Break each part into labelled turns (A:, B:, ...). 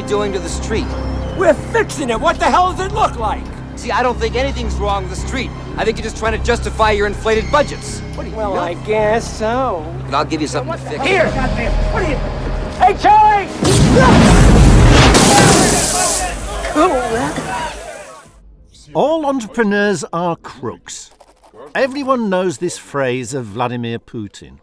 A: doing to the street?
B: We're fixing it! What the hell does it look like?
A: See, I don't think anything's wrong with the street. I think you're just trying to justify your inflated budgets. What do you
B: Well, I guess so.
A: But I'll give you something to fix.
B: Here! What are you... Hey, Charlie!
C: All entrepreneurs are crooks. Everyone knows this phrase of Vladimir Putin.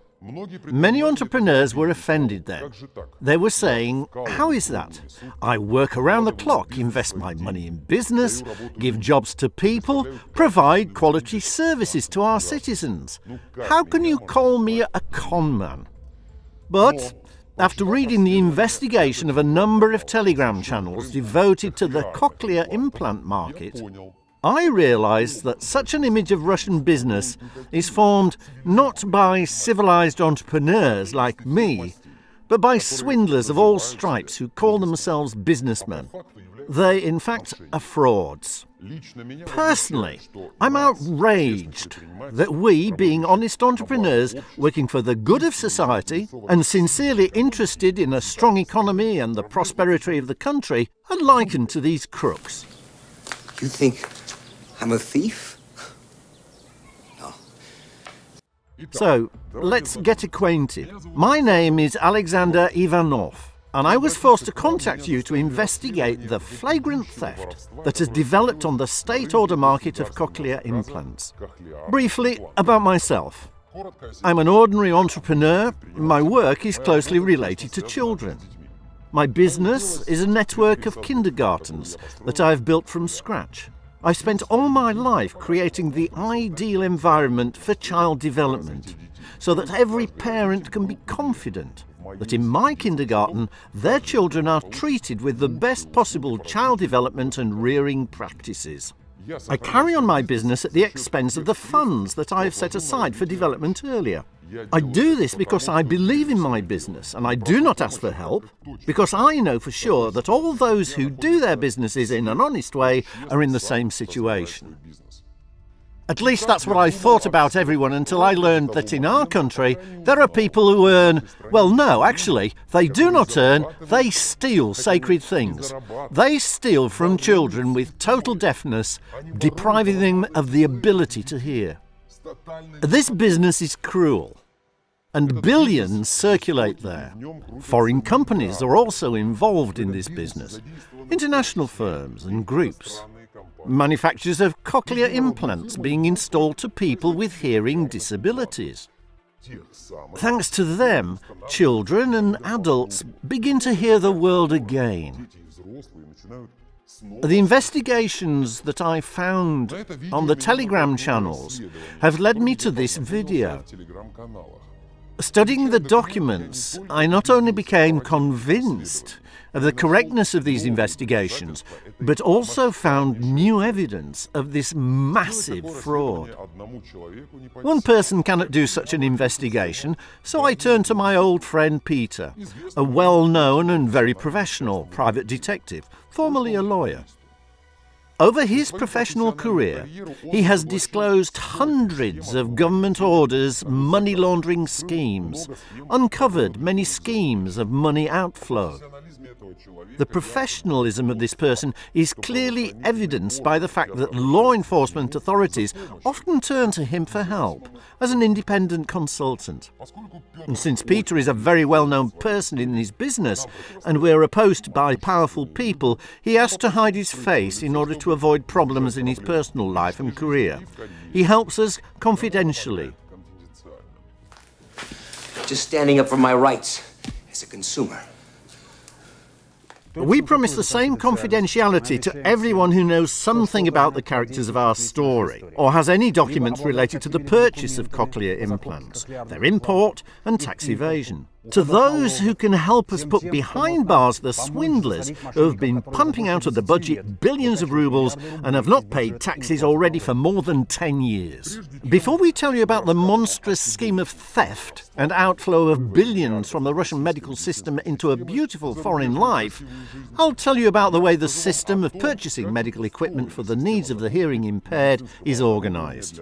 C: Many entrepreneurs were offended then. They were saying, how is that? I work around the clock, invest my money in business, give jobs to people, provide quality services to our citizens. How can you call me a con man? But after reading the investigation of a number of Telegram channels devoted to the cochlear implant market, I realised that such an image of Russian business is formed not by civilised entrepreneurs like me, but by swindlers of all stripes who call themselves businessmen. They, in fact, are frauds. Personally, I'm outraged that we, being honest entrepreneurs working for the good of society and sincerely interested in a strong economy and the prosperity of the country, are likened to these crooks.
A: You think I'm a thief? No.
C: So, let's get acquainted. My name is Alexander Ivanov, and I was forced to contact you to investigate the flagrant theft that has developed on the state order market of cochlear implants. Briefly, about myself. I'm an ordinary entrepreneur. My work is closely related to children. My business is a network of kindergartens that I've built from scratch. I spent all my life creating the ideal environment for child development, so that every parent can be confident that in my kindergarten their children are treated with the best possible child development and rearing practices. I carry on my business at the expense of the funds that I have set aside for development earlier. I do this because I believe in my business, and I do not ask for help, because I know for sure that all those who do their businesses in an honest way are in the same situation. At least that's what I thought about everyone until I learned that in our country there are people who earn, well no, actually, they do not earn, they steal sacred things. They steal from children with total deafness, depriving them of the ability to hear. This business is cruel, and billions circulate there. Foreign companies are also involved in this business, international firms and groups. Manufacturers of cochlear implants being installed to people with hearing disabilities. Thanks to them, children and adults begin to hear the world again. The investigations that I found on the Telegram channels have led me to this video. Studying the documents, I not only became convinced of the correctness of these investigations, but also found new evidence of this massive fraud. One person cannot do such an investigation, so I turned to my old friend Peter, a well-known and very professional private detective, formerly a lawyer. Over his professional career, he has disclosed hundreds of government orders, money laundering schemes, uncovered many schemes of money outflow. The professionalism of this person is clearly evidenced by the fact that law enforcement authorities often turn to him for help as an independent consultant. And since Peter is a very well-known person in his business and we're opposed by powerful people, he has to hide his face in order to avoid problems in his personal life and career. He helps us confidentially.
A: Just standing up for my rights as a consumer.
C: We promise the same confidentiality to everyone who knows something about the characters of our story, or has any documents related to the purchase of cochlear implants, their import and tax evasion. To those who can help us put behind bars the swindlers who have been pumping out of the budget billions of rubles and have not paid taxes already for more than 10 years. Before we tell you about the monstrous scheme of theft and outflow of billions from the Russian medical system into a beautiful foreign life, I'll tell you about the way the system of purchasing medical equipment for the needs of the hearing impaired is organised.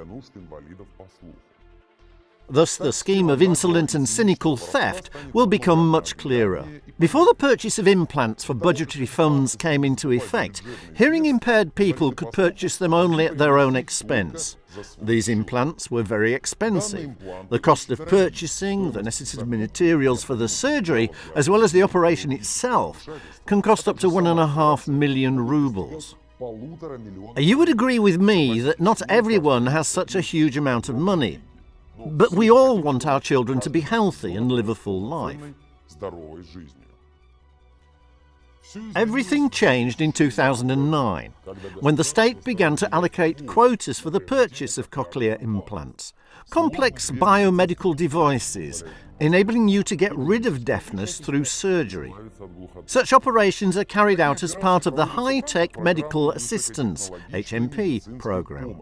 C: Thus, the scheme of insolent and cynical theft will become much clearer. Before the purchase of implants for budgetary funds came into effect, hearing-impaired people could purchase them only at their own expense. These implants were very expensive. The cost of purchasing, the necessary materials for the surgery, as well as the operation itself, can cost up to 1.5 million rubles. You would agree with me that not everyone has such a huge amount of money. But we all want our children to be healthy and live a full life. Everything changed in 2009, when the state began to allocate quotas for the purchase of cochlear implants, complex biomedical devices enabling you to get rid of deafness through surgery. Such operations are carried out as part of the High-Tech Medical Assistance (HMP) program.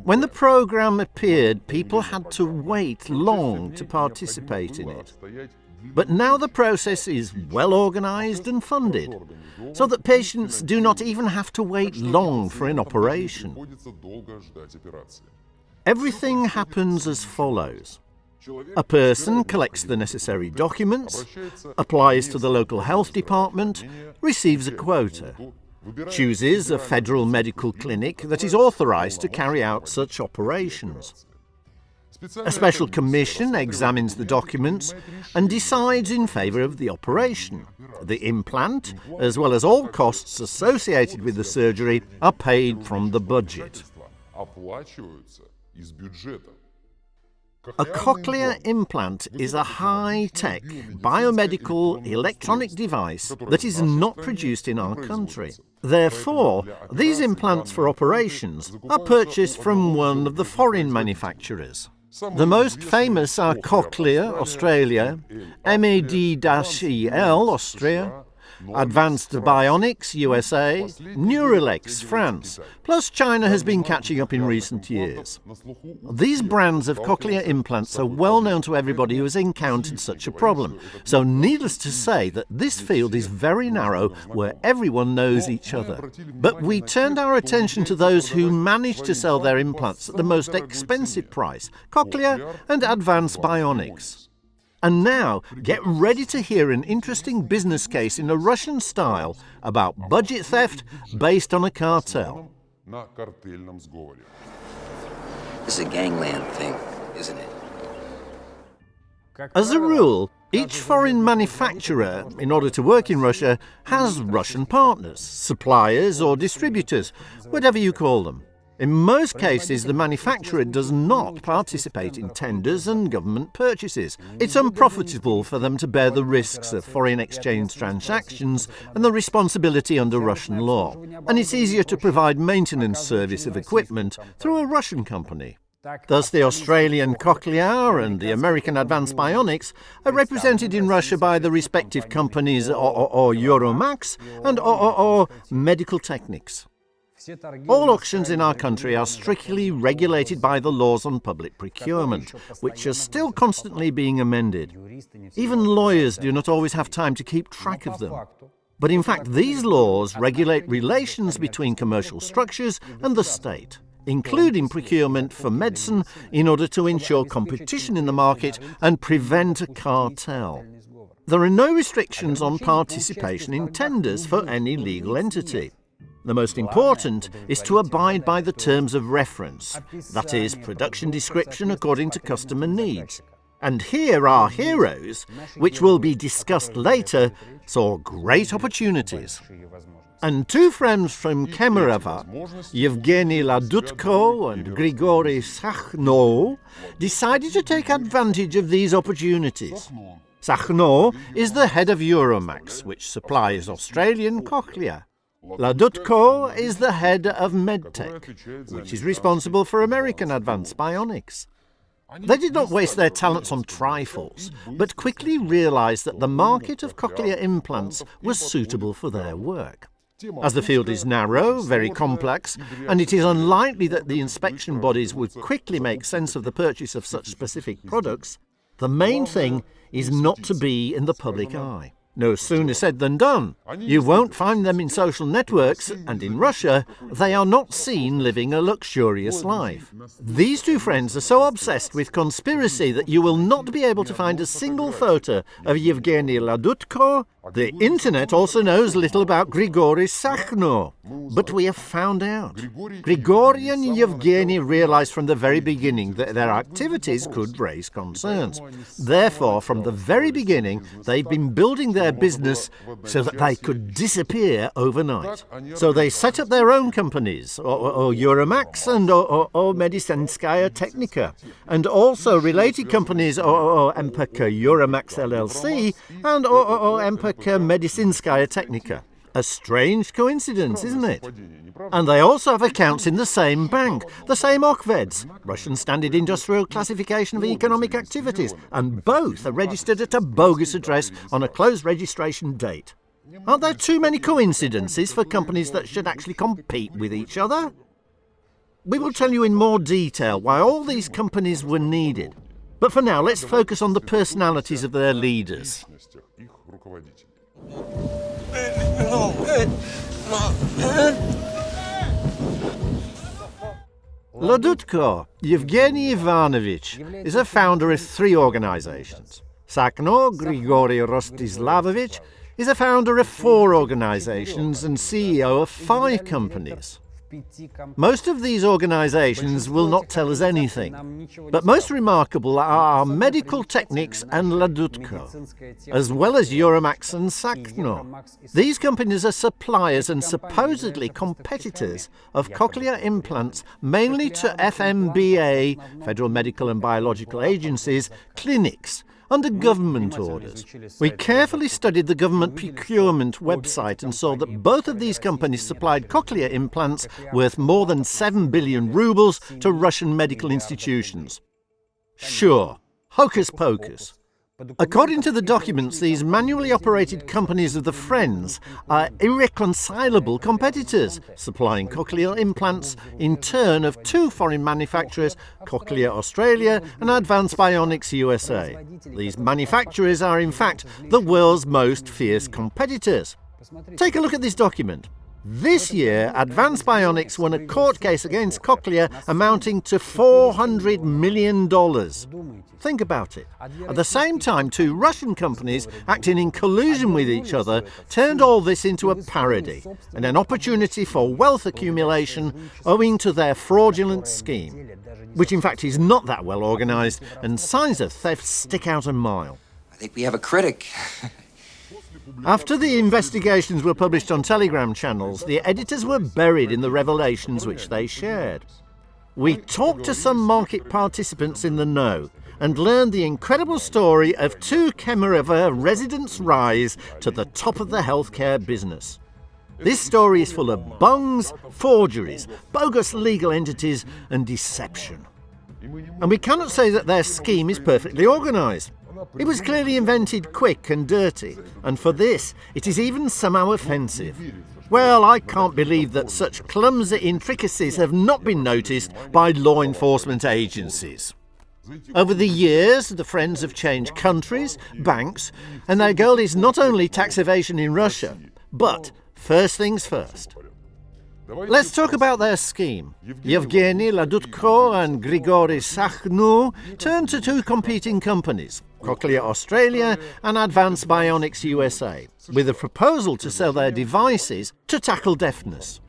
C: When the program appeared, people had to wait long to participate in it. But now the process is well organised and funded, so that patients do not even have to wait long for an operation. Everything happens as follows. A person collects the necessary documents, applies to the local health department, receives a quota, chooses a federal medical clinic that is authorised to carry out such operations. A special commission examines the documents and decides in favour of the operation. The implant, as well as all costs associated with the surgery, are paid from the budget. A cochlear implant is a high-tech, biomedical, electronic device that is not produced in our country. Therefore, these implants for operations are purchased from one of the foreign manufacturers. The most famous are Cochlear, Australia, MAD-EL, Austria, AdvancedBionics, USA, Neuralex, France, plus China has been catching up in recent years. These brands of cochlear implants are well known to everybody who has encountered such a problem, so needless to say that this field is very narrow where everyone knows each other. But we turned our attention to those who managed to sell their implants at the most expensive price, Cochlear and AdvancedBionics. And now, get ready to hear an interesting business case in a Russian style about budget theft based on a cartel.
A: This is a gangland thing, isn't it?
C: As a rule, each foreign manufacturer, in order to work in Russia, has Russian partners, suppliers or distributors, whatever you call them. In most cases, the manufacturer does not participate in tenders and government purchases. It's unprofitable for them to bear the risks of foreign exchange transactions and the responsibility under Russian law. And it's easier to provide maintenance service of equipment through a Russian company. Thus, the Australian Cochlear and the American AdvancedBionics are represented in Russia by the respective companies OOO Euromax and OOO Medical Technics. All auctions in our country are strictly regulated by the laws on public procurement, which are still constantly being amended. Even lawyers do not always have time to keep track of them. But in fact, these laws regulate relations between commercial structures and the state, including procurement for medicine in order to ensure competition in the market and prevent a cartel. There are no restrictions on participation in tenders for any legal entity. The most important is to abide by the terms of reference, that is, production description according to customer needs. And here our heroes, which will be discussed later, saw great opportunities. And two friends from Kemerovo, Yevgeny Ladutko and Grigory Sakhno, decided to take advantage of these opportunities. Sakhno is the head of Euromax, which supplies Australian Cochlear. Ladutko is the head of MedTech, which is responsible for American AdvancedBionics. They did not waste their talents on trifles, but quickly realised that the market of cochlear implants was suitable for their work. As the field is narrow, very complex, and it is unlikely that the inspection bodies would quickly make sense of the purchase of such specific products, the main thing is not to be in the public eye. No sooner said than done. You won't find them in social networks, and in Russia, they are not seen living a luxurious life. These two friends are so obsessed with conspiracy that you will not be able to find a single photo of Yevgeny Ladutko. The internet also knows little about Grigory Sakhno, but we have found out. Grigory and Yevgeny realized from the very beginning that their activities could raise concerns. Therefore, from the very beginning, they've been building their business so that they could disappear overnight. So they set up their own companies, OOO Euromax and OOO Medicinskaya Technica, and also related companies OOO NPC Euromax LLC and OOO NPC Medicinskaya Technica. A strange coincidence, isn't it? And they also have accounts in the same bank, the same OKVEDs, Russian Standard Industrial Classification of Economic Activities, and both are registered at a bogus address on a closed registration date. Aren't there too many coincidences for companies that should actually compete with each other? We will tell you in more detail why all these companies were needed. But for now, let's focus on the personalities of their leaders. Ladutko, Yevgeny Ivanovich, is a founder of 3 organizations. Sakhno, Grigory Rostislavovich, is a founder of 4 organizations and CEO of 5 companies. Most of these organizations will not tell us anything, but most remarkable are Medical Technics and Ladutko, as well as Euromax and Sakhno. These companies are suppliers and supposedly competitors of cochlear implants, mainly to FMBA, Federal Medical and Biological Agencies, clinics, under government orders. We carefully studied the government procurement website and saw that both of these companies supplied cochlear implants worth more than 7 billion rubles to Russian medical institutions. Sure, hocus pocus. According to the documents, these manually operated companies of the Friends are irreconcilable competitors, supplying cochlear implants in turn of 2 foreign manufacturers, Cochlear Australia and AdvancedBionics USA. These manufacturers are in fact the world's most fierce competitors. Take a look at this document. This year, AdvancedBionics won a court case against Cochlear amounting to $400 million. Think about it. At the same time, 2 Russian companies, acting in collusion with each other, turned all this into a parody and an opportunity for wealth accumulation owing to their fraudulent scheme, which in fact is not that well organized, and signs of theft stick out a mile.
A: I think we have a critic.
C: After the investigations were published on Telegram channels, the editors were buried in the revelations which they shared. We talked to some market participants in the know and learned the incredible story of 2 Kemerovo residents' rise to the top of the healthcare business. This story is full of bungs, forgeries, bogus legal entities and deception. And we cannot say that their scheme is perfectly organised. It was clearly invented quick and dirty, and for this, it is even somehow offensive. Well, I can't believe that such clumsy intricacies have not been noticed by law enforcement agencies. Over the years, the Friends have changed countries, banks, and their goal is not only tax evasion in Russia, but first things first. Let's talk about their scheme. Yevgeny Ladutko and Grigory Sakhno turned to 2 competing companies, Cochlear Australia and AdvancedBionics USA, with a proposal to sell their devices to tackle deafness.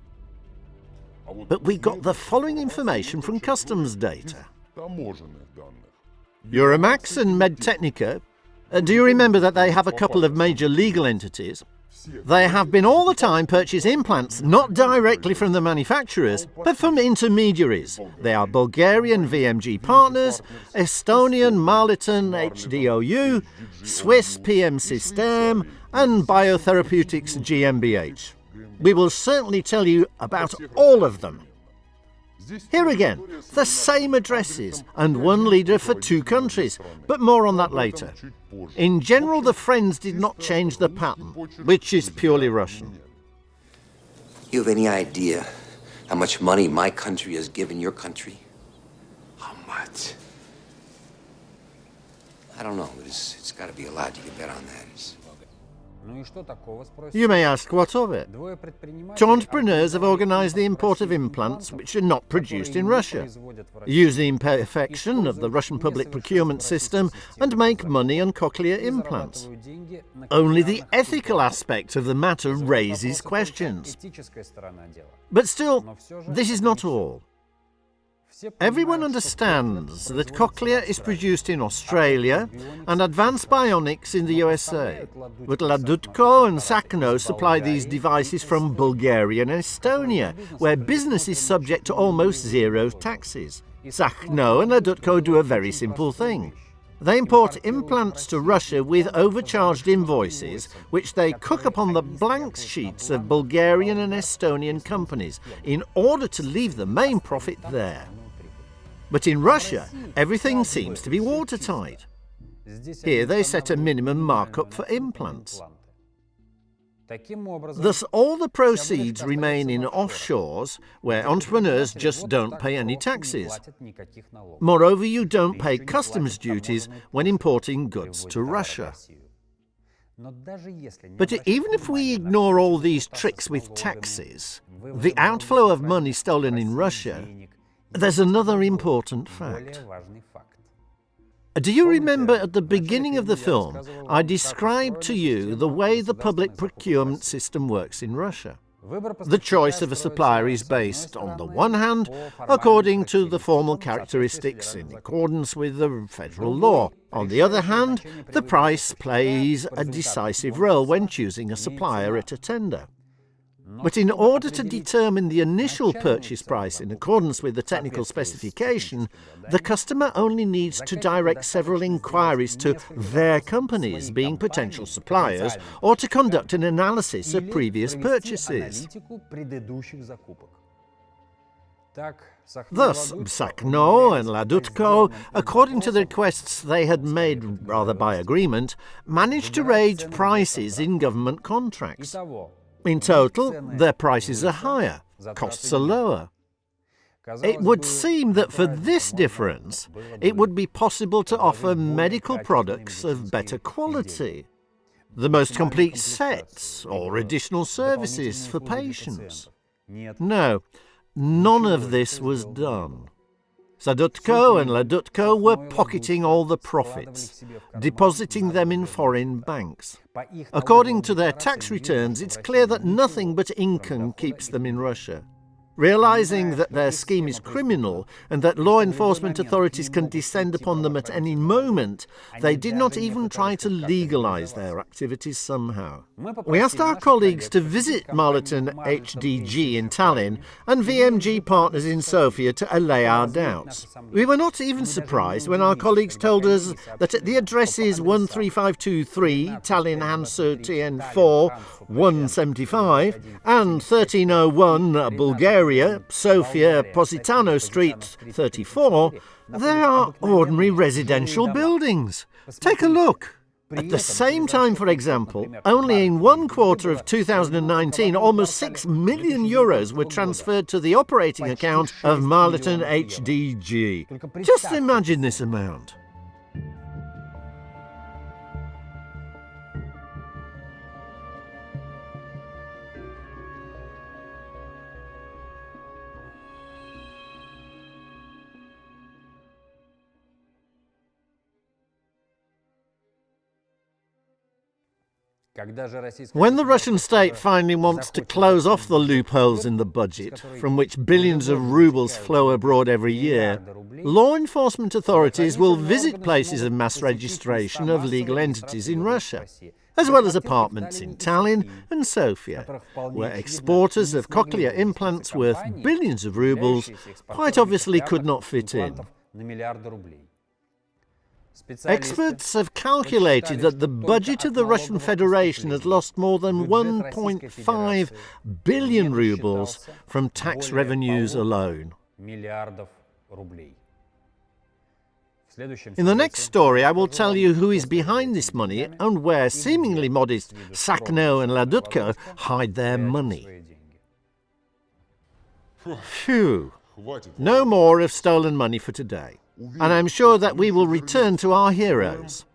C: But we got the following information from customs data. Euromax and Medtechnica, do you remember that they have a couple of major legal entities? They have been all the time purchasing implants not directly from the manufacturers, but from intermediaries. They are Bulgarian VMG Partners, Estonian Marliton HDOU, Swiss PM System, and Biotherapeutics GmbH. We will certainly tell you about all of them. Here again, the same addresses and 1 leader for 2 countries, but more on that later. In general, the Friends did not change the pattern, which is purely Russian.
A: You have any idea how much money my country has given your country? How much? I don't know. It's got to be a lot. You can bet on that.
C: You may ask, what of it? Two entrepreneurs have organized the import of implants which are not produced in Russia, use the imperfection of the Russian public procurement system, and make money on cochlear implants. Only the ethical aspect of the matter raises questions. But still, this is not all. Everyone understands that Cochlear is produced in Australia and Advanced Bionics in the USA, but Ladutko and Sakhno supply these devices from Bulgaria and Estonia, where business is subject to almost zero taxes. Sakhno and Ladutko do a very simple thing. They import implants to Russia with overcharged invoices, which they cook upon the blank sheets of Bulgarian and Estonian companies in order to leave the main profit there. But in Russia, everything seems to be watertight. Here they set a minimum markup for implants. Thus, all the proceeds remain in offshores, where entrepreneurs just don't pay any taxes. Moreover, you don't pay customs duties when importing goods to Russia. But even if we ignore all these tricks with taxes, the outflow of money stolen in Russia, there's another important fact. Do you remember at the beginning of the film, I described to you the way the public procurement system works in Russia? The choice of a supplier is based, on the one hand, according to the formal characteristics in accordance with the federal law. On the other hand, the price plays a decisive role when choosing a supplier at a tender. But in order to determine the initial purchase price in accordance with the technical specification, the customer only needs to direct several inquiries to their companies, being potential suppliers, or to conduct an analysis of previous purchases. Thus, Sakhno and Ladutko, according to the requests they had made rather by agreement, managed to raise prices in government contracts. In total, their prices are higher, costs are lower. It would seem that for this difference, it would be possible to offer medical products of better quality, the most complete sets, or additional services for patients. No, none of this was done. Sadutko and Ladutko were pocketing all the profits, depositing them in foreign banks. According to their tax returns, it's clear that nothing but income keeps them in Russia. Realizing that their scheme is criminal and that law enforcement authorities can descend upon them at any moment, they did not even try to legalize their activities somehow. We asked our colleagues to visit Marlton HDG in Tallinn and VMG Partners in Sofia to allay our doubts. We were not even surprised when our colleagues told us that at the addresses 13523 Tallinn Hanso TN4 175 and 1301 Bulgaria, Sofia Positano Street 34, there are ordinary residential buildings. Take a look. At the same time, for example, only in one quarter of 2019, almost 6 million euros were transferred to the operating account of Marlton HDG. Just imagine this amount. When the Russian state finally wants to close off the loopholes in the budget, from which billions of rubles flow abroad every year, law enforcement authorities will visit places of mass registration of legal entities in Russia, as well as apartments in Tallinn and Sofia, where exporters of cochlear implants worth billions of rubles quite obviously could not fit in. Experts have calculated that the budget of the Russian Federation has lost more than 1.5 billion rubles from tax revenues alone. In the next story, I will tell you who is behind this money and where seemingly modest Sakhno and Ladutko hide their money. Phew, no more of stolen money for today. And I'm sure that we will return to our heroes.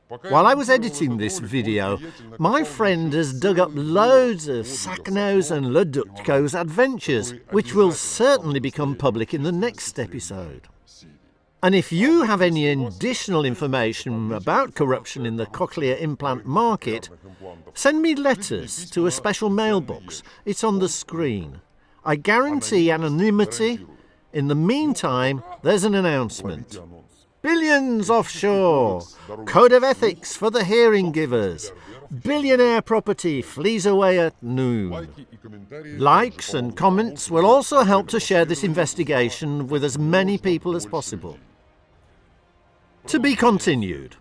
C: While I was editing this video, my friend has dug up loads of Sakhno's and Ladutko's adventures, which will certainly become public in the next episode. And if you have any additional information about corruption in the cochlear implant market, send me letters to a special mailbox. It's on the screen. I guarantee anonymity. In the meantime, there's an announcement. Billions offshore. Code of ethics for the hearing givers. Billionaire property flees away at noon. Likes and comments will also help to share this investigation with as many people as possible. To be continued.